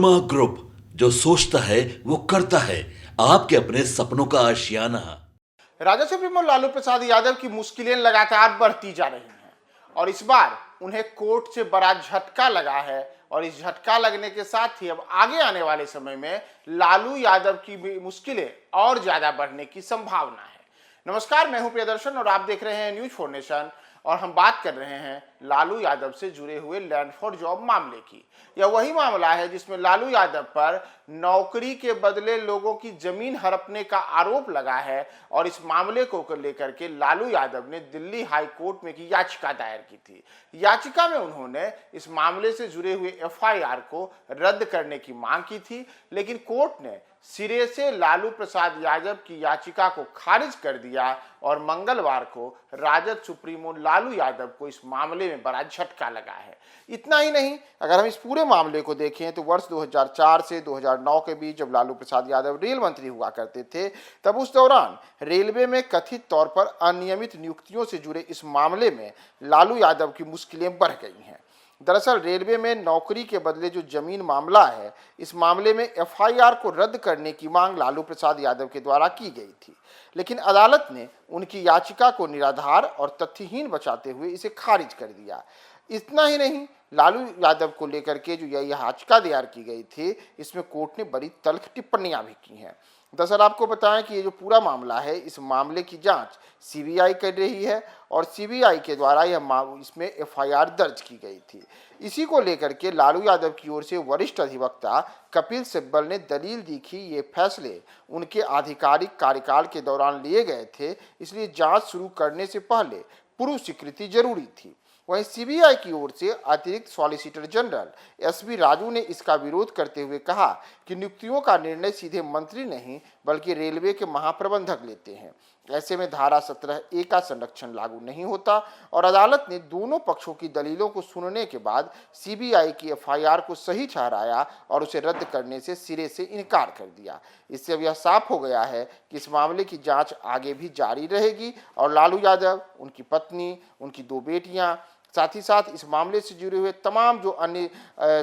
Group, जो सोचता है वो करता है। आपके अपने सपनों का आशियाना। राजद सुप्रीमो लालू प्रसाद यादव की मुश्किलें लगातार बढ़ती जा रही हैं और इस बार उन्हें कोर्ट से बड़ा झटका लगा है। और इस झटका लगने के साथ ही अब आगे आने वाले समय में लालू यादव की भी मुश्किलें और ज्यादा बढ़ने की संभावना है। नमस्कार, मैं हूं प्रियदर्शन और आप देख रहे हैं न्यूज फॉर नेशन और हम बात कर रहे हैं लालू यादव से जुड़े हुए लैंड फॉर जॉब मामले की। यह वही मामला है जिसमें लालू यादव पर नौकरी के बदले लोगों की जमीन हड़पने का आरोप लगा है और इस मामले को लेकर के लालू यादव ने दिल्ली हाई कोर्ट में की याचिका दायर की थी। याचिका में उन्होंने इस मामले से जुड़े हुए एफआईआर को रद्द करने की मांग की थी, लेकिन कोर्ट ने सिरे से लालू प्रसाद यादव की याचिका को खारिज कर दिया और मंगलवार को राजद सुप्रीमो लालू यादव को इस मामले में बड़ा झटका लगा है। इतना ही नहीं, अगर हम इस पूरे मामले को देखें तो वर्ष 2004 से 2009 के बीच जब लालू प्रसाद यादव रेल मंत्री हुआ करते थे, तब उस दौरान रेलवे में कथित तौर पर अनियमित नियुक्तियों से जुड़े इस मामले में लालू यादव की मुश्किलें बढ़ गई हैं। दरअसल रेलवे में नौकरी के बदले जो जमीन मामला है, इस मामले में एफआईआर को रद्द करने की मांग लालू प्रसाद यादव के द्वारा की गई थी, लेकिन अदालत ने उनकी याचिका को निराधार और तथ्यहीन बताते हुए इसे खारिज कर दिया। इतना ही नहीं, लालू यादव को लेकर के जो यह याचिका दायर की गई थी, इसमें कोर्ट ने बड़ी तल्ख टिप्पणियां भी की हैं। दरअसल आपको बताएं कि ये जो पूरा मामला है, इस मामले की जांच सीबीआई कर रही है और सीबीआई के द्वारा इसमें एफआईआर दर्ज की गई थी। इसी को लेकर के लालू यादव की ओर से वरिष्ठ अधिवक्ता कपिल सिब्बल ने दलील दी कि ये फैसले उनके आधिकारिक कार्यकाल के दौरान लिए गए थे, इसलिए जांच शुरू करने से पहले पूर्व स्वीकृति जरूरी थी। वहीं सीबीआई की ओर से अतिरिक्त सॉलिसिटर जनरल एसबी राजू ने इसका विरोध करते हुए कहा कि नियुक्तियों का निर्णय सीधे मंत्री नहीं बल्कि रेलवे के महाप्रबंधक लेते हैं। ऐसे में धारा 17A का संरक्षण लागू नहीं होता और अदालत ने दोनों पक्षों की दलीलों को सुनने के बाद सीबीआई की एफआईआर को सही ठहराया और उसे रद्द करने से सिरे से इनकार कर दिया। इससे अब यह साफ हो गया है कि इस मामले की जांच आगे भी जारी रहेगी और लालू यादव, उनकी पत्नी, उनकी 2 बेटियां, साथ ही साथ इस मामले से जुड़े हुए तमाम जो अन्य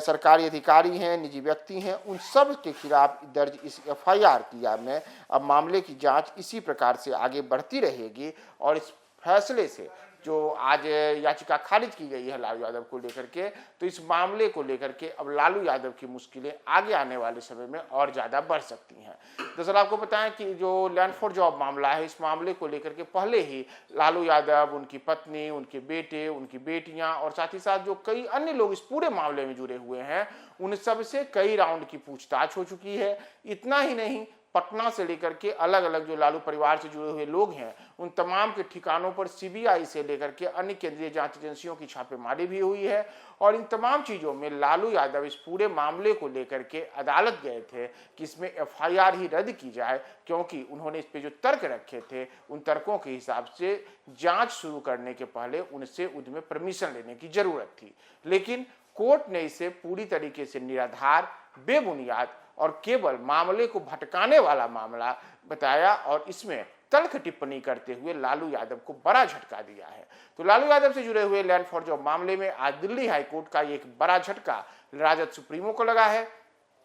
सरकारी अधिकारी हैं, निजी व्यक्ति हैं, उन सब के खिलाफ दर्ज इस एफआईआर में अब मामले की जांच इसी प्रकार से आगे बढ़ती रहेगी और इस फैसले से जो आज याचिका खारिज की गई है लालू यादव को लेकर के, तो इस मामले को लेकर के अब लालू यादव की मुश्किलें आगे आने वाले समय में और ज़्यादा बढ़ सकती हैं। दरअसल आपको बताएं कि जो लैंड फॉर जॉब मामला है, इस मामले को लेकर के पहले ही लालू यादव, उनकी पत्नी, उनके बेटे, उनकी बेटियां और साथ ही साथ जो कई अन्य लोग इस पूरे मामले में जुड़े हुए हैं, उन सब से कई राउंड की पूछताछ हो चुकी है। इतना ही नहीं, पटना से लेकर के अलग अलग जो लालू परिवार से जुड़े हुए लोग हैं, उन तमाम के ठिकानों पर सीबीआई से लेकर के अन्य केंद्रीय जांच एजेंसियों की छापेमारी भी हुई है और इन तमाम चीज़ों में लालू यादव इस पूरे मामले को लेकर के अदालत गए थे कि इसमें एफआईआर ही रद्द की जाए, क्योंकि उन्होंने इस पे जो तर्क रखे थे, उन तर्कों के हिसाब से जांच शुरू करने के पहले उनसे उनमें परमिशन लेने की जरूरत थी। लेकिन कोर्ट ने इसे पूरी तरीके से निराधार, बेबुनियाद और केवल मामले को भटकाने वाला मामला बताया और इसमें तल्ख टिप्पणी करते हुए लालू यादव को बड़ा झटका दिया है। तो लालू यादव से जुड़े हुए लैंड फॉर जॉब मामले में आज दिल्ली हाई कोर्ट का एक बड़ा झटका राजद सुप्रीमो को लगा है।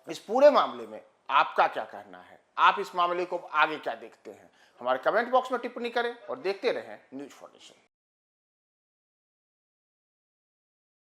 इस पूरे मामले में आपका क्या कहना है? आप इस मामले को आगे क्या देखते हैं? हमारे कमेंट बॉक्स में टिप्पणी करें और देखते रहें न्यूज फॉर नेशन।